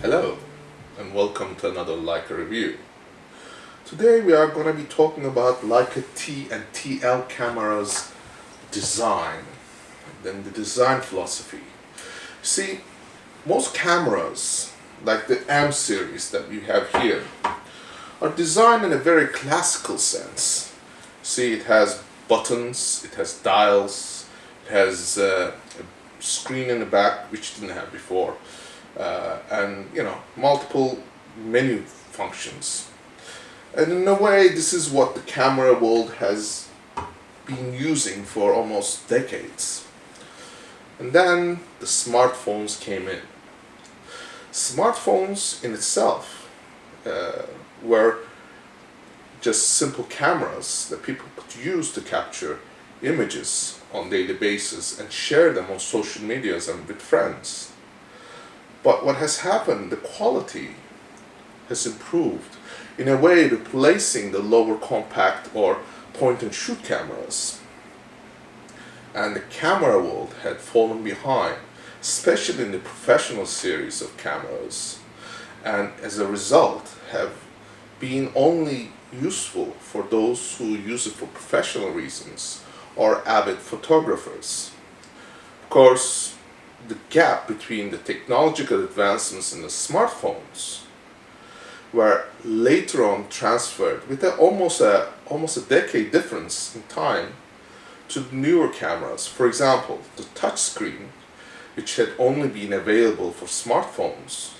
Hello and welcome to another Leica review. Today we are going to be talking about Leica T and TL cameras design, then the design philosophy. See, most cameras like the M series that we have here are designed in a very classical sense. See, it has buttons, it has dials, it has a screen in the back which didn't have before. And multiple menu functions, and in a way this is what the camera world has been using for almost decades. And then the smartphones came in. Smartphones in itself were just simple cameras that people could use to capture images on a daily basis and share them on social medias and with friends. But what has happened, the quality has improved, in a way replacing the lower compact or point and shoot cameras. And the camera world had fallen behind, especially in the professional series of cameras, and as a result have been only useful for those who use it for professional reasons or avid photographers. Of course, the gap between the technological advancements in the smartphones were later on transferred with almost a decade difference in time to the newer cameras. For example, the touchscreen, which had only been available for smartphones,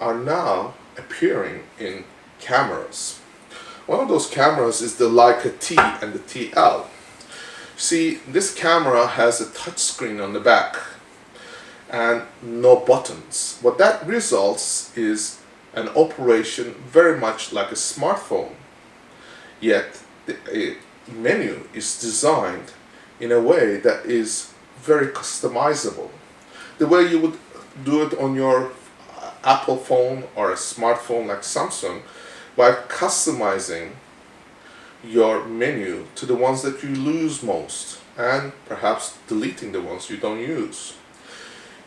are now appearing in cameras. One of those cameras is the Leica T and the TL. See, this camera has a touchscreen on the back and no buttons. What that results is an operation very much like a smartphone, yet the menu is designed in a way that is very customizable. The way you would do it on your Apple phone or a smartphone like Samsung, by customizing your menu to the ones that you use most and perhaps deleting the ones you don't use.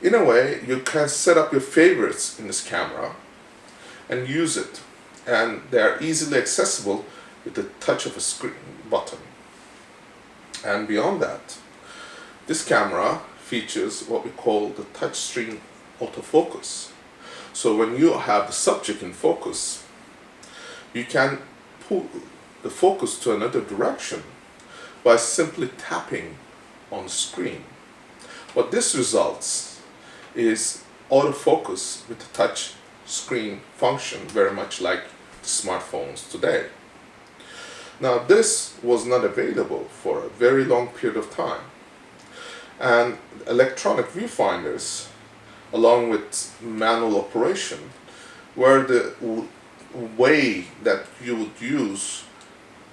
In a way, you can set up your favorites in this camera and use it, and they are easily accessible with the touch of a screen button. And beyond that, this camera features what we call the touchscreen autofocus. So when you have the subject in focus, you can pull the focus to another direction by simply tapping on the screen. What this results is autofocus with the touch screen function, very much like the smartphones today. Now, this was not available for a very long period of time, and electronic viewfinders, along with manual operation, were the way that you would use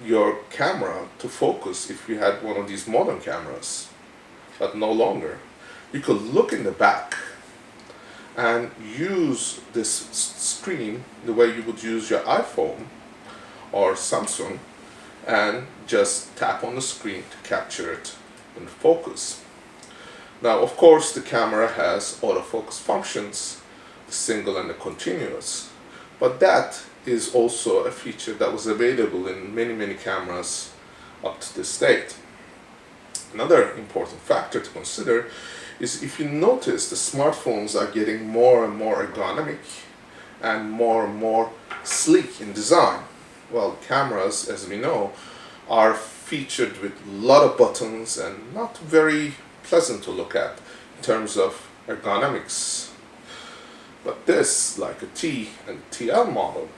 your camera to focus if you had one of these modern cameras. But no longer. You could look in the back and use this screen the way you would use your iPhone or Samsung, and just tap on the screen to capture it in focus. Now, of course, the camera has autofocus functions, the single and the continuous, but that is also a feature that was available in many cameras up to this date. Another important factor to consider is, if you notice, the smartphones are getting more and more ergonomic and more sleek in design. Well, cameras, as we know, are featured with a lot of buttons and not very pleasant to look at in terms of ergonomics. But this, like a T and TL model,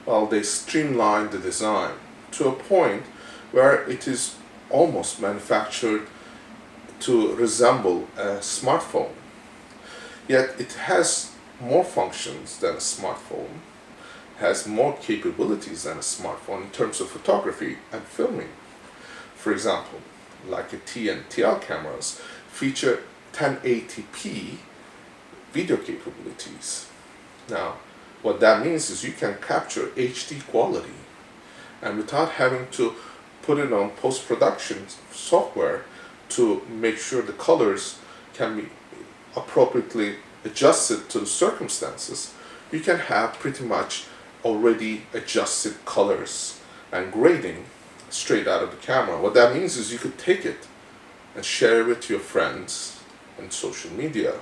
well, they streamlined the design to a point where it is almost manufactured to resemble a smartphone. Yet it has more functions than a smartphone, has more capabilities than a smartphone in terms of photography and filming. For example, like a T and TL cameras feature 1080p video capabilities. Now, what that means is you can capture HD quality, and without having to put it on post-production software to make sure the colors can be appropriately adjust it to the circumstances, you can have pretty much already adjusted colors and grading straight out of the camera. What that means is you could take it and share it with your friends on social media.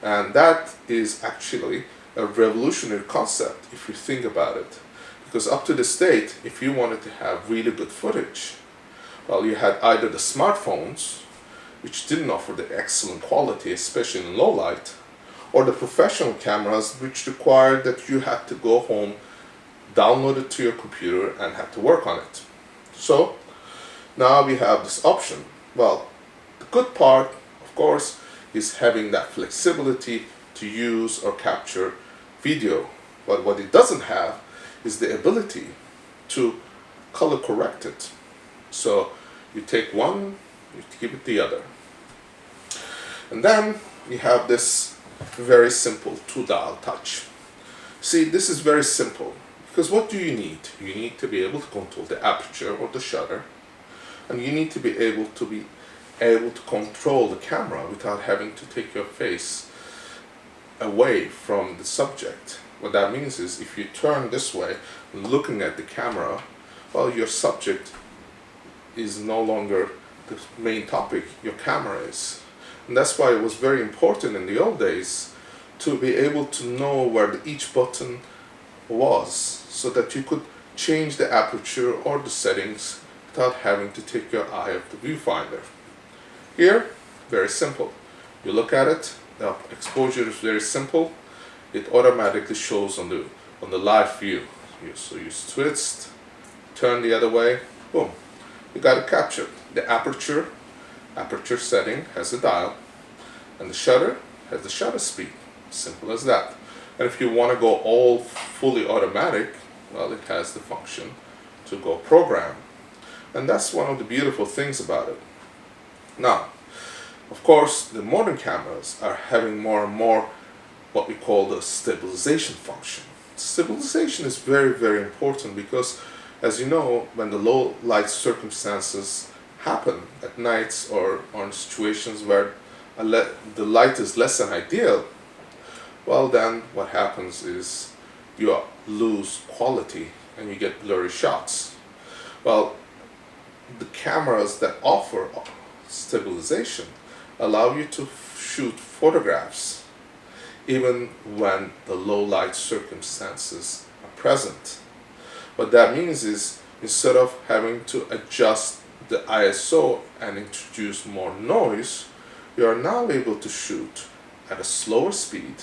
And that is actually a revolutionary concept if you think about it. Because up to this date, if you wanted to have really good footage, well, you had either the smartphones, which didn't offer the excellent quality, especially in low light, or the professional cameras, which required that you had to go home, download it to your computer, and had to work on it. So now we have this option. Well, the good part, of course, is having that flexibility to use or capture video. But what it doesn't have is the ability to color correct it. So you take one, you give it the other. And then you have this very simple 2-dial touch. See, this is very simple. Because what do you need? You need to be able to control the aperture or the shutter, and you need to be able to control the camera without having to take your face away from the subject. What that means is if you turn this way, looking at the camera, well, your subject is no longer the main topic, your camera is. And that's why it was very important in the old days to be able to know where each button was, so that you could change the aperture or the settings without having to take your eye off the viewfinder. Here, very simple. You look at it, the exposure is very simple. It automatically shows on the live view. So you twist, turn the other way, boom. You got it captured. The aperture setting has a dial, and the shutter has the shutter speed. Simple as that. And if you want to go all fully automatic, well, it has the function to go program. And that's one of the beautiful things about it. Now, of course, the modern cameras are having more and more what we call the stabilization function. Stabilization is very, very important because, as you know, when the low light circumstances happen at nights or on situations where the light is less than ideal, well, then what happens is you lose quality and you get blurry shots. Well, the cameras that offer stabilization allow you to shoot photographs even when the low light circumstances are present. What that means is, instead of having to adjust the ISO and introduce more noise, you are now able to shoot at a slower speed,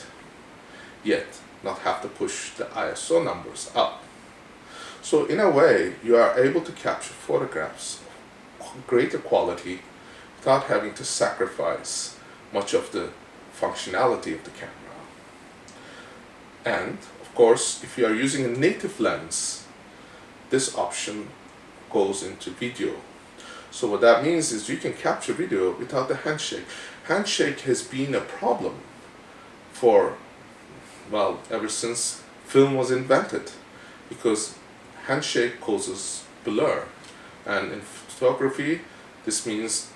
yet not have to push the ISO numbers up. So in a way, you are able to capture photographs of greater quality without having to sacrifice much of the functionality of the camera. And of course, if you are using a native lens, this option goes into video. So what that means is you can capture video without the handshake. Handshake has been a problem for, well, ever since film was invented, because handshake causes blur, and in photography this means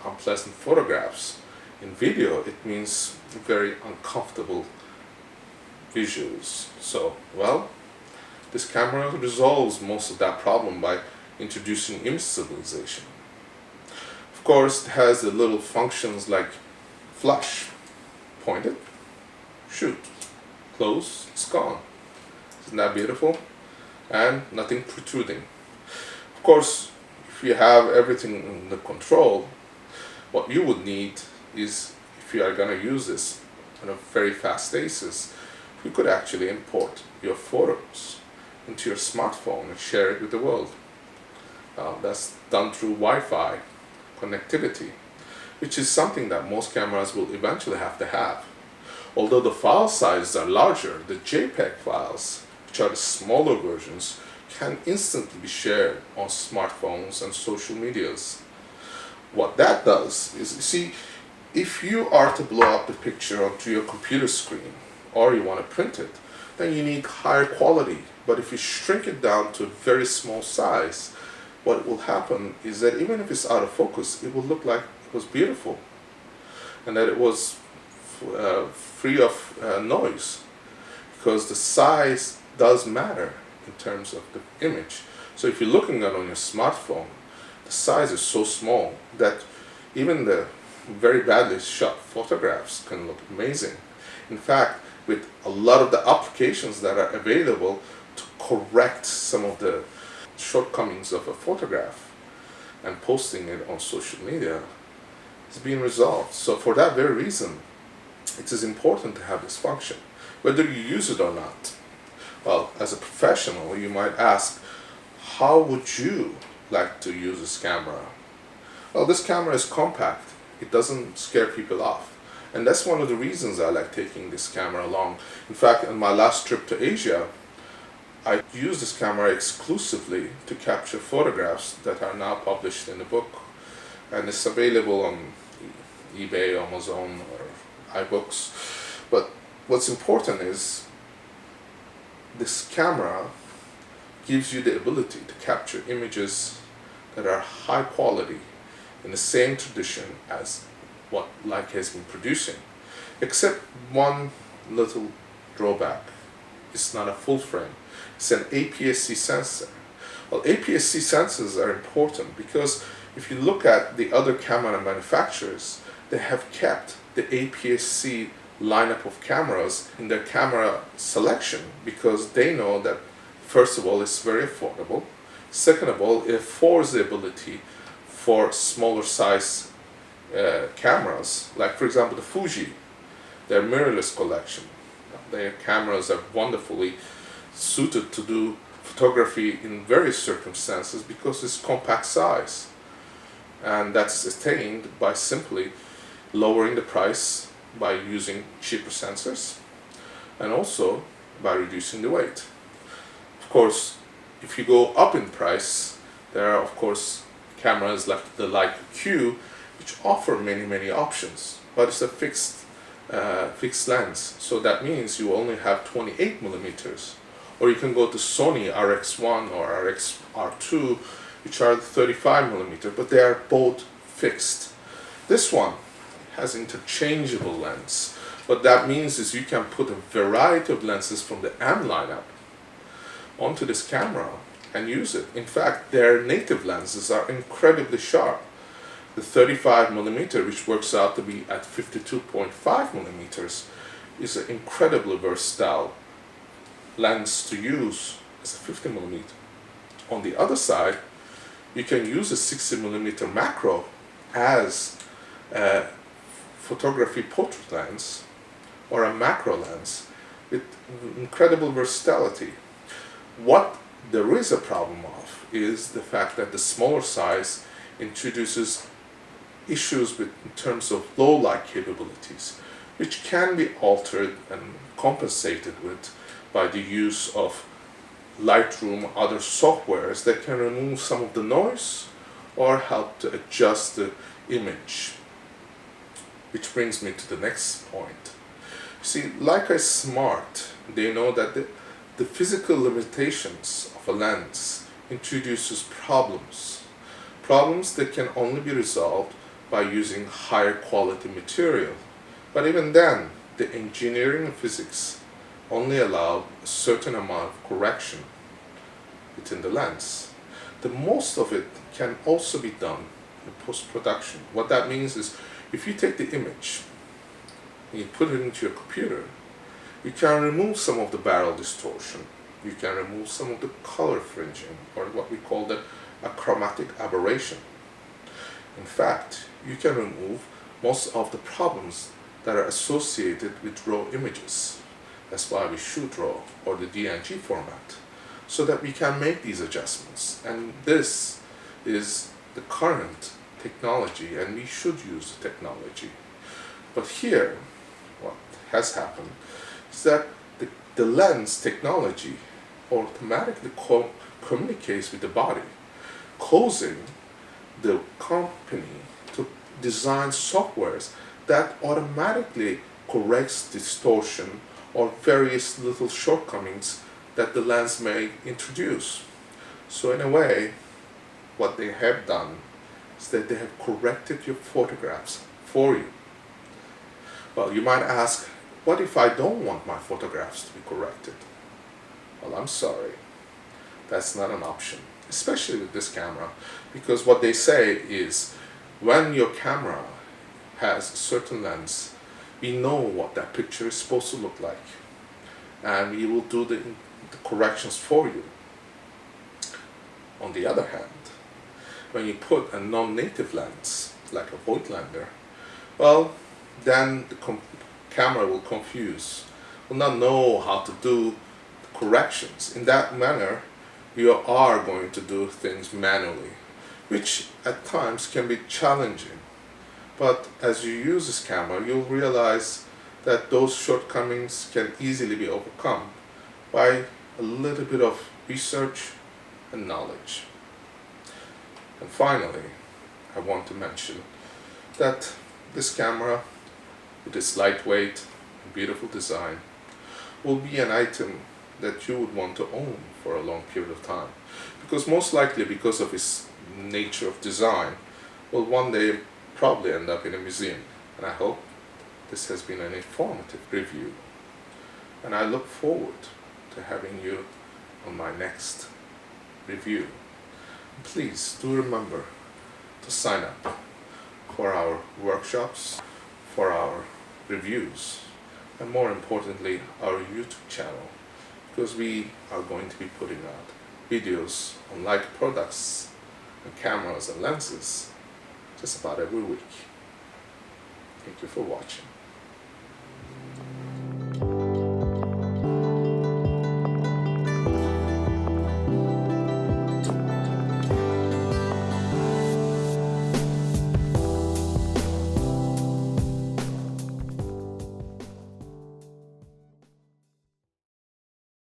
unpleasant photographs. In video it means very uncomfortable visuals. So, well, this camera resolves most of that problem by introducing image stabilization. Of course, it has the little functions like flash, point it, shoot, close, it's gone. Isn't that beautiful? And nothing protruding. Of course, if you have everything under control, what you would need is, if you are going to use this on a very fast basis, you could actually import your photos into your smartphone and share it with the world. That's done through Wi-Fi connectivity, which is something that most cameras will eventually have to have. Although the file sizes are larger, the JPEG files, which are the smaller versions, can instantly be shared on smartphones and social medias. What that does is, you see, if you are to blow up the picture onto your computer screen, or you want to print it, then you need higher quality. But if you shrink it down to a very small size, what will happen is that even if it's out of focus, it will look like it was beautiful, and that it was free of noise, because the size does matter in terms of the image. So if you're looking at on your smartphone, the size is so small that even the very badly shot photographs can look amazing. In fact, with a lot of the applications that are available to correct some of the shortcomings of a photograph and posting it on social media, is being resolved. So for that very reason, it is important to have this function, whether you use it or not. Well, as a professional, you might ask, how would you like to use this camera? Well, this camera is compact. It doesn't scare people off. And that's one of the reasons I like taking this camera along. In fact, on my last trip to Asia, I used this camera exclusively to capture photographs that are now published in the book. And it's available on eBay, Amazon, or iBooks. But what's important is this camera gives you the ability to capture images that are high quality in the same tradition as what Leica has been producing, except one little drawback. It's not a full frame. It's an APS-C sensor. Well, APS-C sensors are important because if you look at the other camera manufacturers, they have kept the APS-C lineup of cameras in their camera selection because they know that, first of all, it's very affordable. Second of all, it affords the ability for smaller size cameras, like for example the Fuji, their mirrorless collection. Their cameras are wonderfully suited to do photography in various circumstances because it's compact size, and that's attained by simply lowering the price by using cheaper sensors and also by reducing the weight. Of course, if you go up in price, there are of course cameras like the Leica Q, which offer many options, but it's a fixed lens, so that means you only have 28 millimeters. Or you can go to Sony RX1 or RX-R2, which are 35 millimeter, but they are both fixed. This one has interchangeable lens. What that means is you can put a variety of lenses from the M lineup onto this camera and use it. In fact, their native lenses are incredibly sharp. The 35 millimeter, which works out to be at 52.5 millimeters, is an incredibly versatile lens to use as a 50 millimeter. On the other side, you can use a 60 millimeter macro as a photography portrait lens or a macro lens with incredible versatility. What there is a problem of is the fact that the smaller size introduces issues in terms of low light capabilities, which can be altered and compensated with by the use of Lightroom, other softwares that can remove some of the noise or help to adjust the image. Which brings me to the next point. See, Leica is smart. They know that the physical limitations of a lens introduces problems that can only be resolved by using higher quality material. But even then, the engineering and physics only allow a certain amount of correction within the lens. The most of it can also be done in post-production. What that means is, if you take the image and you put it into your computer, you can remove some of the barrel distortion, you can remove some of the color fringing, or what we call the achromatic aberration. In fact, you can remove most of the problems that are associated with RAW images. That's why we shoot RAW or the DNG format, so that we can make these adjustments. And this is the current technology, and we should use the technology. But here, what has happened is that the lens technology automatically communicates with the body, causing the company to design softwares that automatically corrects distortion or various little shortcomings that the lens may introduce. So in a way, what they have done is that they have corrected your photographs for you. Well, you might ask, what if I don't want my photographs to be corrected? Well, I'm sorry, that's not an option, especially with this camera, because what they say is when your camera has a certain lens, we know what that picture is supposed to look like, and we will do the corrections for you. On the other hand, when you put a non-native lens, like a Voigtlander, well, then the camera will confuse, will not know how to do the corrections. In that manner, you are going to do things manually, which at times can be challenging. But as you use this camera, you'll realize that those shortcomings can easily be overcome by a little bit of research and knowledge. And finally, I want to mention that this camera, with its lightweight and beautiful design, will be an item that you would want to own for a long period of time, because most likely, because of its nature of design, will one day probably end up in a museum. And I hope this has been an informative review, and I look forward to having you on my next review. Please do remember to sign up for our workshops, for our reviews, and more importantly, our YouTube channel, because we are going to be putting out videos on Leica products and cameras and lenses just about every week. Thank you for watching.